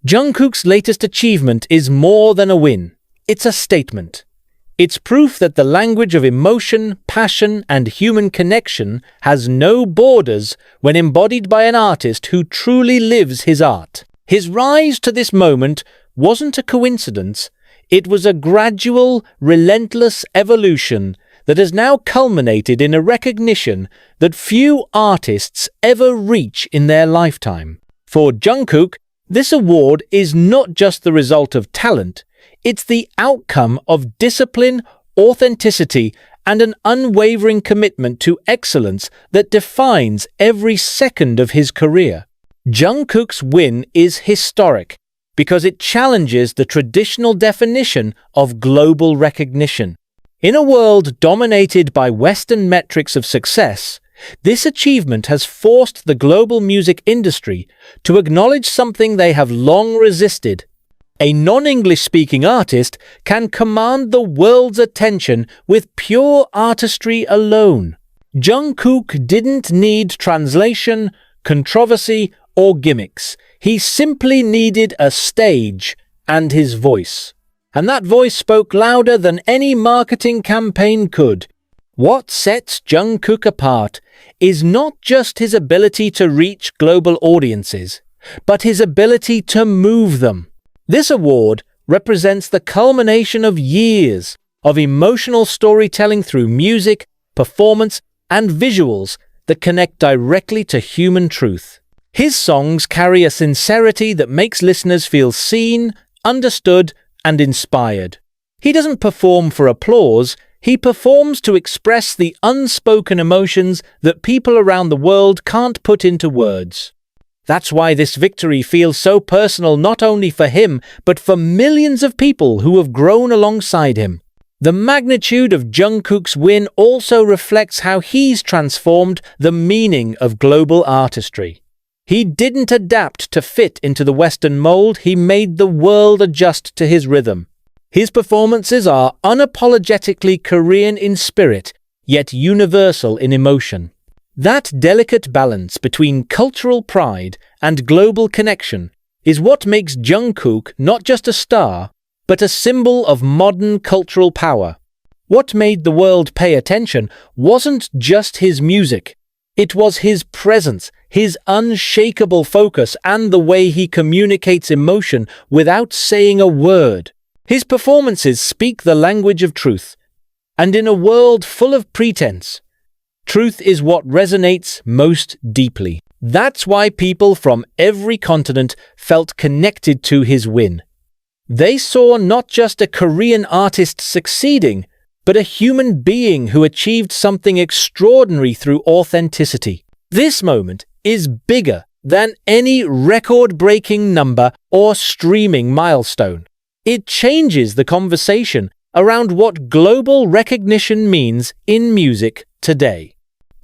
Jungkook's latest achievement is more than a win. It's a statement. It's proof that the language of emotion, passion, and human connection has no borders when embodied by an artist who truly lives his art. His rise to this moment wasn't a coincidence. It was a gradual, relentless evolution that has now culminated in a recognition that few artists ever reach in their lifetime. For Jungkook, this award is not just the result of talent, it's the outcome of discipline, authenticity, and an unwavering commitment to excellence that defines every second of his career. Jungkook's win is historic because it challenges the traditional definition of global recognition. In a world dominated by Western metrics of success, this achievement has forced the global music industry to acknowledge something they have long resisted. A non-English-speaking artist can command the world's attention with pure artistry alone. Jungkook didn't need translation, controversy, or gimmicks. He simply needed a stage and his voice. And that voice spoke louder than any marketing campaign could. What sets Jungkook apart is not just his ability to reach global audiences, but his ability to move them. This award represents the culmination of years of emotional storytelling through music, performance, and visuals that connect directly to human truth. His songs carry a sincerity that makes listeners feel seen, understood, and inspired. He doesn't perform for applause, he performs to express the unspoken emotions that people around the world can't put into words. That's why this victory feels so personal not only for him, but for millions of people who have grown alongside him. The magnitude of Jungkook's win also reflects how he's transformed the meaning of global artistry. He didn't adapt to fit into the Western mold, he made the world adjust to his rhythm. His performances are unapologetically Korean in spirit, yet universal in emotion. That delicate balance between cultural pride and global connection is what makes Jungkook not just a star, but a symbol of modern cultural power. What made the world pay attention wasn't just his music. It was his presence, his unshakable focus, and the way he communicates emotion without saying a word. His performances speak the language of truth. And in a world full of pretense, truth is what resonates most deeply. That's why people from every continent felt connected to his win. They saw not just a Korean artist succeeding, but a human being who achieved something extraordinary through authenticity. This moment is bigger than any record-breaking number or streaming milestone. It changes the conversation around what global recognition means in music today.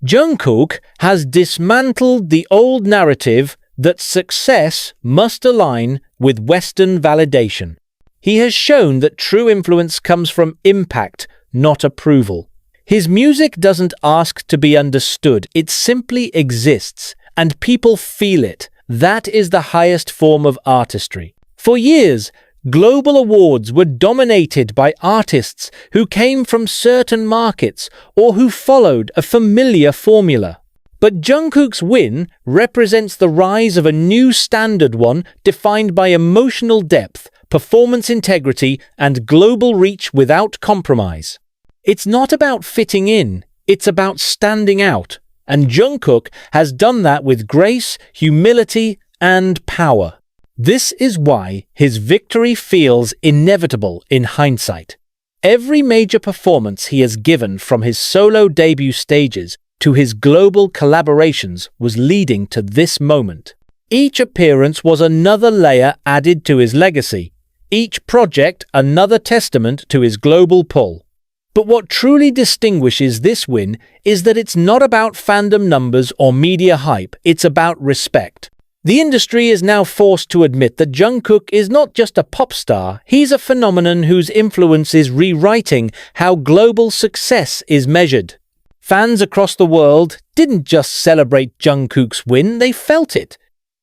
Jungkook has dismantled the old narrative that success must align with Western validation. He has shown that true influence comes from impact, not approval. His music doesn't ask to be understood, it simply exists, and people feel it. That is the highest form of artistry. For years, global awards were dominated by artists who came from certain markets or who followed a familiar formula. But Jungkook's win represents the rise of a new standard, one defined by emotional depth, performance integrity, and global reach without compromise. It's not about fitting in, it's about standing out, and Jungkook has done that with grace, humility, and power. This is why his victory feels inevitable in hindsight. Every major performance he has given, from his solo debut stages to his global collaborations, was leading to this moment. Each appearance was another layer added to his legacy, each project another testament to his global pull. But what truly distinguishes this win is that it's not about fandom numbers or media hype, it's about respect. The industry is now forced to admit that Jungkook is not just a pop star, he's a phenomenon whose influence is rewriting how global success is measured. Fans across the world didn't just celebrate Jungkook's win, they felt it.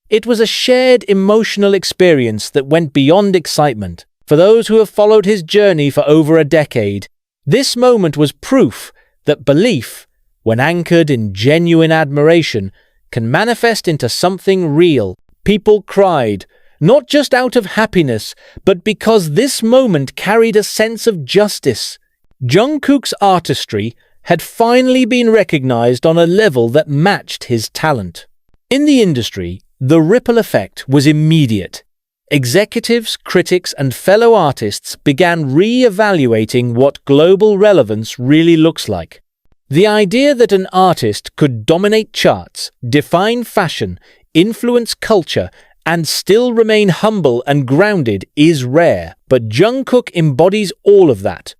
It was a shared emotional experience that went beyond excitement. For those who have followed his journey for over a decade, this moment was proof that belief, when anchored in genuine admiration, can manifest into something real. People cried, not just out of happiness, but because this moment carried a sense of justice. Jungkook's artistry had finally been recognized on a level that matched his talent. In the industry, the ripple effect was immediate. Executives, critics, and fellow artists began re-evaluating what global relevance really looks like. The idea that an artist could dominate charts, define fashion, influence culture, and still remain humble and grounded is rare, but Jungkook embodies all of that.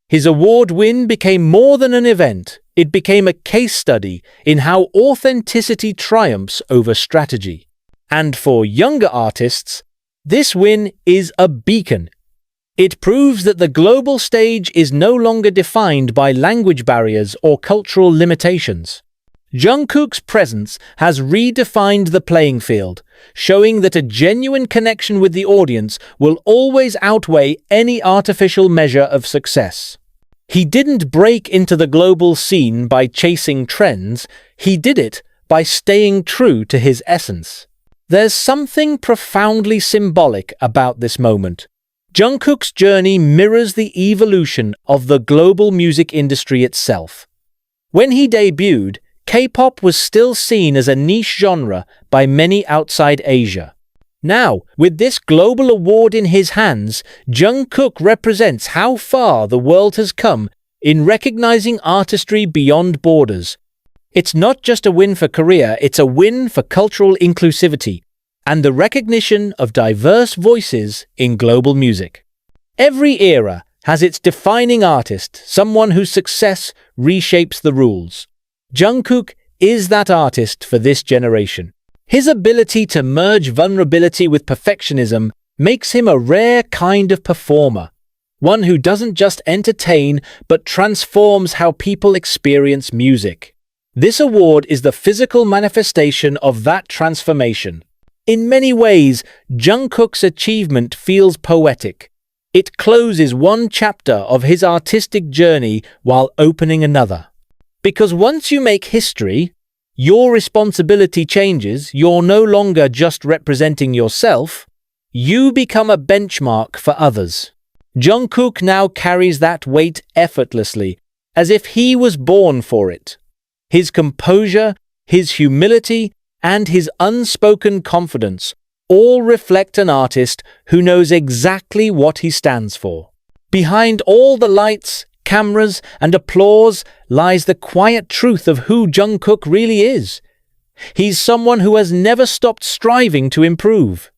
His award win became more than an event. It became a case study in how authenticity triumphs over strategy. And for younger artists, this win is a beacon. It proves that the global stage is no longer defined by language barriers or cultural limitations. Jungkook's presence has redefined the playing field, showing that a genuine connection with the audience will always outweigh any artificial measure of success. He didn't break into the global scene by chasing trends, he did it by staying true to his essence. There's something profoundly symbolic about this moment. Jungkook's journey mirrors the evolution of the global music industry itself. When he debuted, K-pop was still seen as a niche genre by many outside Asia. Now, with this global award in his hands, Jungkook represents how far the world has come in recognizing artistry beyond borders. It's not just a win for Korea, it's a win for cultural inclusivity and the recognition of diverse voices in global music. Every era has its defining artist, someone whose success reshapes the rules. Jungkook is that artist for this generation. His ability to merge vulnerability with perfectionism makes him a rare kind of performer, one who doesn't just entertain but transforms how people experience music. This award is the physical manifestation of that transformation. In many ways, Jungkook's achievement feels poetic. It closes one chapter of his artistic journey while opening another. Because once you make history, your responsibility changes. You're no longer just representing yourself, you become a benchmark for others. Jungkook now carries that weight effortlessly, as if he was born for it. His composure, his humility, and his unspoken confidence all reflect an artist who knows exactly what he stands for. Behind all the lights, cameras, and applause lies the quiet truth of who Jungkook really is. He's someone who has never stopped striving to improve.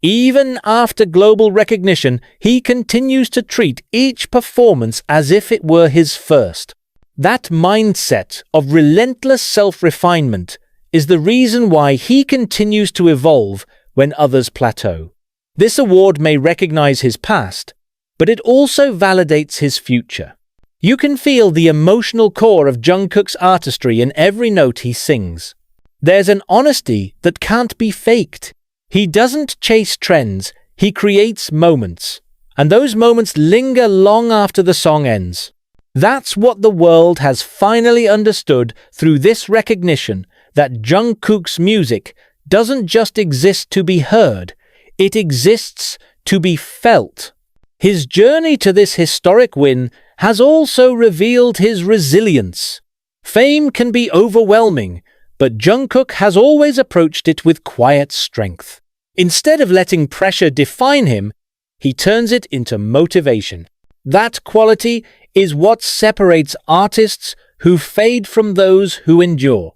Even after global recognition, he continues to treat each performance as if it were his first. That mindset of relentless self-refinement is the reason why he continues to evolve when others plateau. This award may recognize his past, but it also validates his future. You can feel the emotional core of Jungkook's artistry in every note he sings. There's an honesty that can't be faked. He doesn't chase trends, he creates moments. And those moments linger long after the song ends. That's what the world has finally understood through this recognition, that Jungkook's music doesn't just exist to be heard, it exists to be felt. His journey to this historic win has also revealed his resilience. Fame can be overwhelming, but Jungkook has always approached it with quiet strength. Instead of letting pressure define him, he turns it into motivation. That quality is what separates artists who fade from those who endure.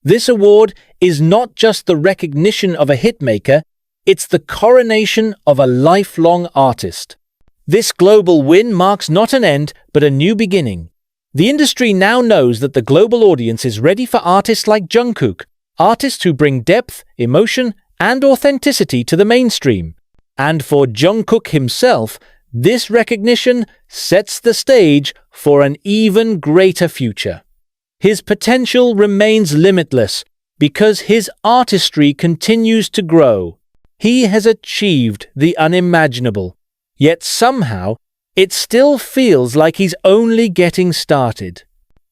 This award is not just the recognition of a hitmaker, it's the coronation of a lifelong artist. This global win marks not an end, but a new beginning. The industry now knows that the global audience is ready for artists like Jungkook, artists who bring depth, emotion, and authenticity to the mainstream. And for Jungkook himself, this recognition sets the stage for an even greater future. His potential remains limitless, because his artistry continues to grow. He has achieved the unimaginable, yet somehow it still feels like he's only getting started.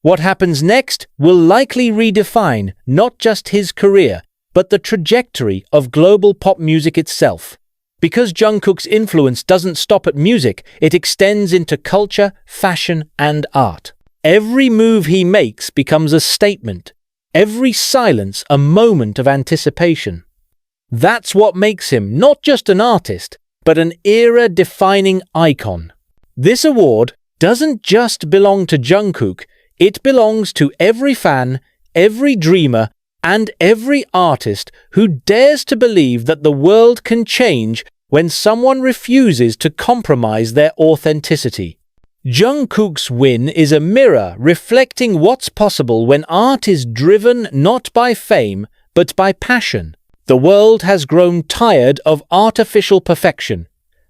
What happens next will likely redefine not just his career, but the trajectory of global pop music itself. Because Jungkook's influence doesn't stop at music, it extends into culture, fashion, and art. Every move he makes becomes a statement, every silence a moment of anticipation. That's what makes him not just an artist, but an era-defining icon. This award doesn't just belong to Jungkook, it belongs to every fan, every dreamer, and every artist who dares to believe that the world can change when someone refuses to compromise their authenticity. Jungkook's win is a mirror reflecting what's possible when art is driven not by fame, but by passion. The world has grown tired of artificial perfection.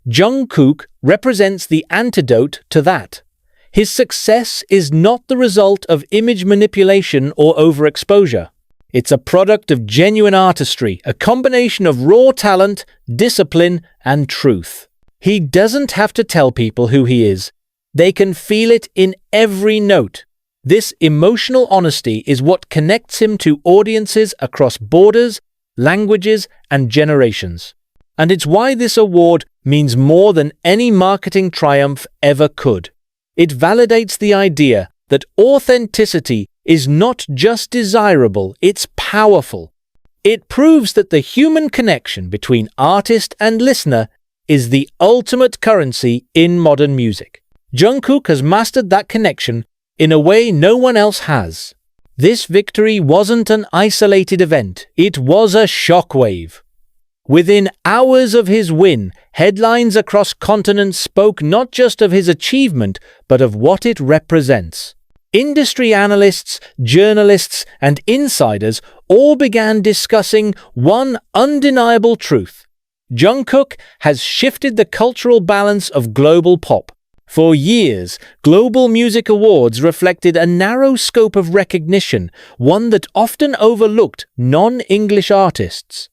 Jungkook represents the antidote to that. His success is not the result of image manipulation or overexposure. It's a product of genuine artistry, a combination of raw talent, discipline, and truth. He doesn't have to tell people who he is. They can feel it in every note. This emotional honesty is what connects him to audiences across borders, languages, and generations. And it's why this award means more than any marketing triumph ever could. It validates the idea that authenticity is not just desirable, it's powerful. It proves that the human connection between artist and listener is the ultimate currency in modern music. Jungkook has mastered that connection in a way no one else has. This victory wasn't an isolated event, it was a shockwave. Within hours of his win, headlines across continents spoke not just of his achievement, but of what it represents. Industry analysts, journalists, and insiders all began discussing one undeniable truth. Jungkook has shifted the cultural balance of global pop. For years, global music awards reflected a narrow scope of recognition, one that often overlooked non-English artists.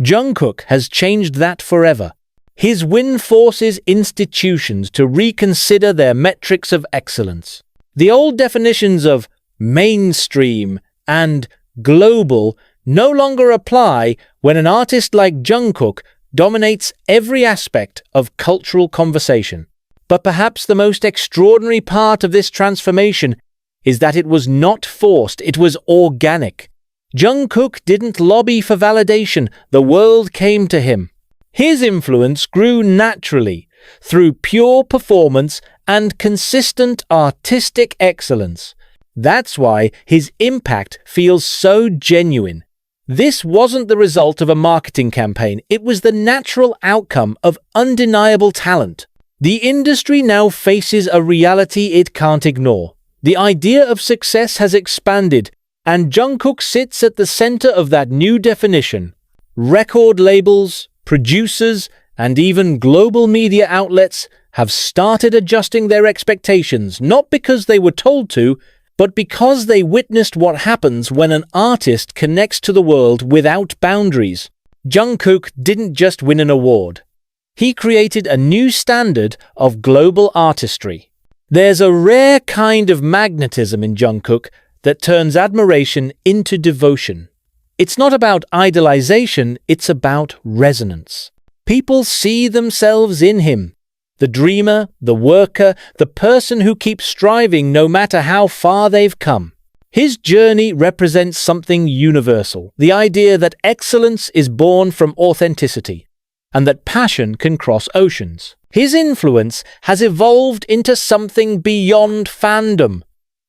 Jungkook has changed that forever. His win forces institutions to reconsider their metrics of excellence. The old definitions of mainstream and global no longer apply when an artist like Jungkook dominates every aspect of cultural conversation. But perhaps the most extraordinary part of this transformation is that it was not forced, it was organic. Jungkook didn't lobby for validation, the world came to him. His influence grew naturally, through pure performance and consistent artistic excellence. That's why his impact feels so genuine. This wasn't the result of a marketing campaign, it was the natural outcome of undeniable talent. The industry now faces a reality it can't ignore. The idea of success has expanded, and Jungkook sits at the center of that new definition. Record labels, producers, and even global media outlets have started adjusting their expectations, not because they were told to, but because they witnessed what happens when an artist connects to the world without boundaries. Jungkook didn't just win an award. He created a new standard of global artistry. There's a rare kind of magnetism in Jungkook that turns admiration into devotion. It's not about idolization, it's about resonance. People see themselves in him. The dreamer, the worker, the person who keeps striving no matter how far they've come. His journey represents something universal, the idea that excellence is born from authenticity, and that passion can cross oceans. His influence has evolved into something beyond fandom.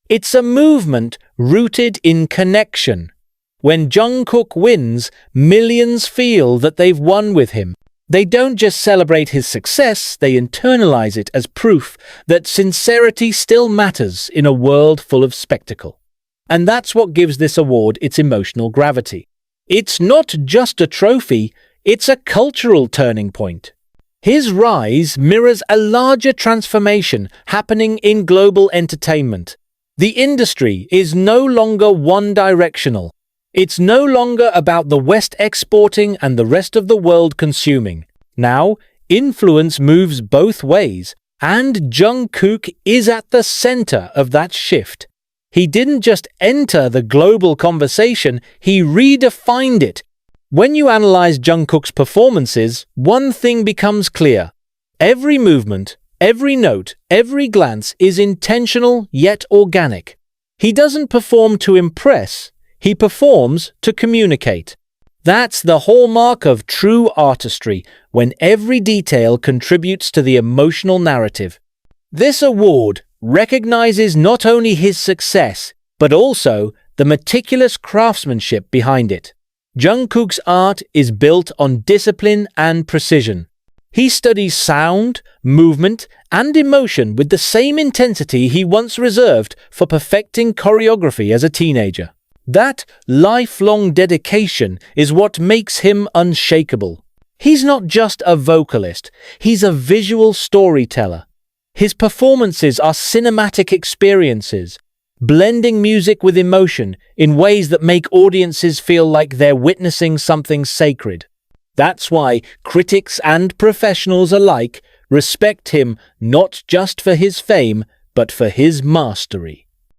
It's a movement rooted in connection. When Jungkook wins, millions feel that they've won with him. They don't just celebrate his success, they internalize it as proof that sincerity still matters in a world full of spectacle. And that's what gives this award its emotional gravity. It's not just a trophy, it's a cultural turning point. His rise mirrors a larger transformation happening in global entertainment. The industry is no longer one-directional. It's no longer about the West exporting and the rest of the world consuming. Now, influence moves both ways, and Jungkook is at the center of that shift. He didn't just enter the global conversation, he redefined it. When you analyze Jungkook's performances, one thing becomes clear. Every movement, every note, every glance is intentional yet organic. He doesn't perform to impress, he performs to communicate. That's the hallmark of true artistry, when every detail contributes to the emotional narrative. This award recognizes not only his success, but also the meticulous craftsmanship behind it. Jungkook's art is built on discipline and precision. He studies sound, movement, and emotion with the same intensity he once reserved for perfecting choreography as a teenager. That lifelong dedication is what makes him unshakable. He's not just a vocalist, he's a visual storyteller. His performances are cinematic experiences, blending music with emotion in ways that make audiences feel like they're witnessing something sacred. That's why critics and professionals alike respect him not just for his fame, but for his mastery.